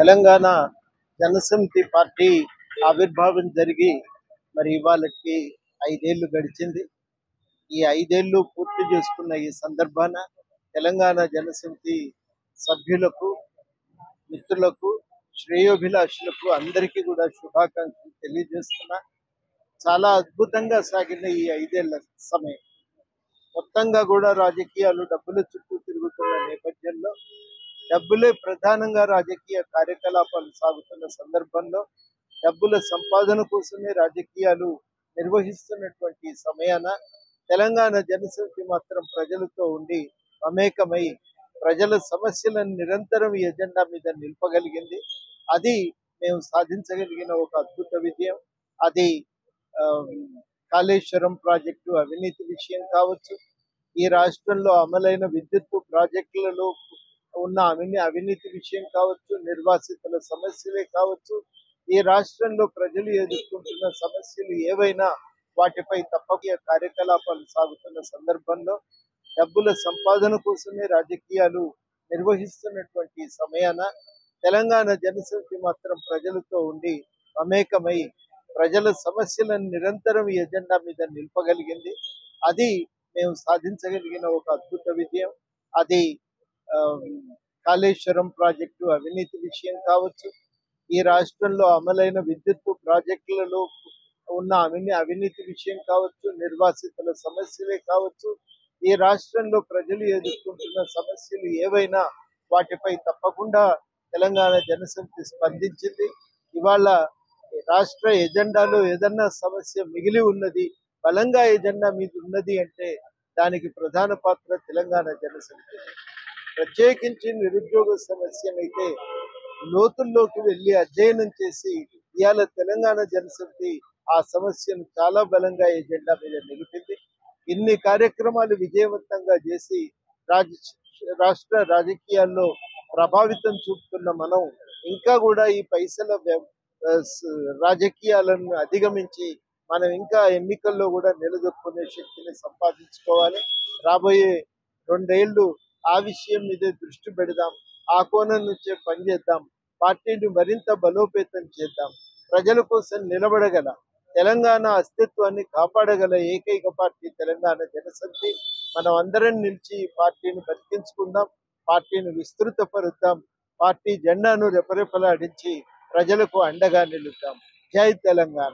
Telangana Janasamithi party ఆవిర్భావం జరిగి మరి ఇవాళకి 5 ఏళ్లు గడిచింది. ఈ 5 ఏళ్లు పూర్తి చేసుకున్న ఈ సందర్భాన తెలంగాణ జనసమితి సభ్యులకు, మిత్రులకు, శ్రేయోభిలాషులకు అందరికీ కూడా శుభాకాంక్షలు తెలియజేస్తున్నా. చాలా అద్భుతంగా సాగిన ఈ 5 ఏళ్ల సమయం మొత్తంగా కూడా రాజకీయాలు డబ్బుల చుట్టూ తిరుగుతున్న నేపథ్యంలో, డబ్బులే ప్రధానంగా రాజకీయ కార్యకలాపాలు సాగుతున్న సందర్భంలో, డబ్బుల సంపాదన కోసమే రాజకీయాలు నిర్వహిస్తున్నటువంటి సమయాన తెలంగాణ జనసమితి మాత్రం ప్రజలతో ఉండి మమేకమై ప్రజల సమస్యలను నిరంతరం ఈ ఎజెండా మీద నిలపగలిగింది. అది మేము సాధించగలిగిన ఒక అద్భుత విజయం. అది ఆ, కాళేశ్వరం ప్రాజెక్టు అవినీతి విషయం కావచ్చు, ఈ రాష్ట్రంలో అమలైన విద్యుత్ ప్రాజెక్టులలో ఉన్న అవినీతి విషయం కావచ్చు, నిర్వాసితుల సమస్యలే కావచ్చు, ఈ రాష్ట్రంలో ప్రజలు ఎదుర్కొంటున్న సమస్యలు ఏవైనా వాటిపై తప్పక కార్యకలాపాలు సాగుతున్న సందర్భంలో, డబ్బుల సంపాదన కోసమే రాజకీయాలు నిర్వహిస్తున్నటువంటి సమయాన తెలంగాణ జనసమితి మాత్రం ప్రజలతో ఉండి మమేకమై ప్రజల సమస్యలను నిరంతరం ఈ ఎజెండా మీద నిలపగలిగింది. అది మేము సాధించగలిగిన ఒక అద్భుత విజయం. అది ఆ, కాళేశ్వరం ప్రాజెక్టు అవినీతి విషయం కావచ్చు, ఈ రాష్ట్రంలో అమలైన విద్యుత్ ప్రాజెక్టులలో ఉన్న అవినీతి విషయం కావచ్చు, నిర్వాసితుల సమస్యలే కావచ్చు, ఈ రాష్ట్రంలో ప్రజలు ఎదుర్కొంటున్న సమస్యలు ఏవైనా వాటిపై తప్పకుండా తెలంగాణ జనసమితి స్పందించింది. ఇవాళ రాష్ట్ర ఎజెండాలో ఏదన్నా సమస్య మిగిలి ఉన్నది, బలంగా ఎజెండా మీద ఉన్నది అంటే దానికి ప్రధాన పాత్ర తెలంగాణ జనసమితి. ప్రత్యేకించి నిరుద్యోగ సమస్యనైతే లోతుల్లోకి వెళ్ళి అధ్యయనం చేసి ఇవాళ తెలంగాణ జనసమితి ఆ సమస్యను చాలా బలంగా ఎజెండా మీద నిలిపింది. ఇన్ని కార్యక్రమాలు విజయవంతంగా చేసి రాష్ట్ర రాజకీయాల్లో ప్రభావితం చూపుతున్న మనం ఇంకా కూడా ఈ పైసల రాజకీయాలను అధిగమించి మనం ఇంకా ఎన్నికల్లో కూడా నిలదొక్కునే శక్తిని సంపాదించుకోవాలి. రాబోయే 2 ఏళ్లు ఆ విషయం మీదే దృష్టి పెడదాం, ఆ కోణం నుంచే పనిచేద్దాం, పార్టీని మరింత బలోపేతం చేద్దాం. ప్రజల కోసం నిలబడగల, తెలంగాణ అస్తిత్వాన్ని కాపాడగల ఏకైక పార్టీ తెలంగాణ జనసమితి. మనం అందరం నిలిచి ఈ పార్టీని బతికించుకుందాం, పార్టీని విస్తృతపరుద్దాం, పార్టీ జెండాను రెపరెపలాడించి ప్రజలకు అండగా నిలుద్దాం. జై తెలంగాణ.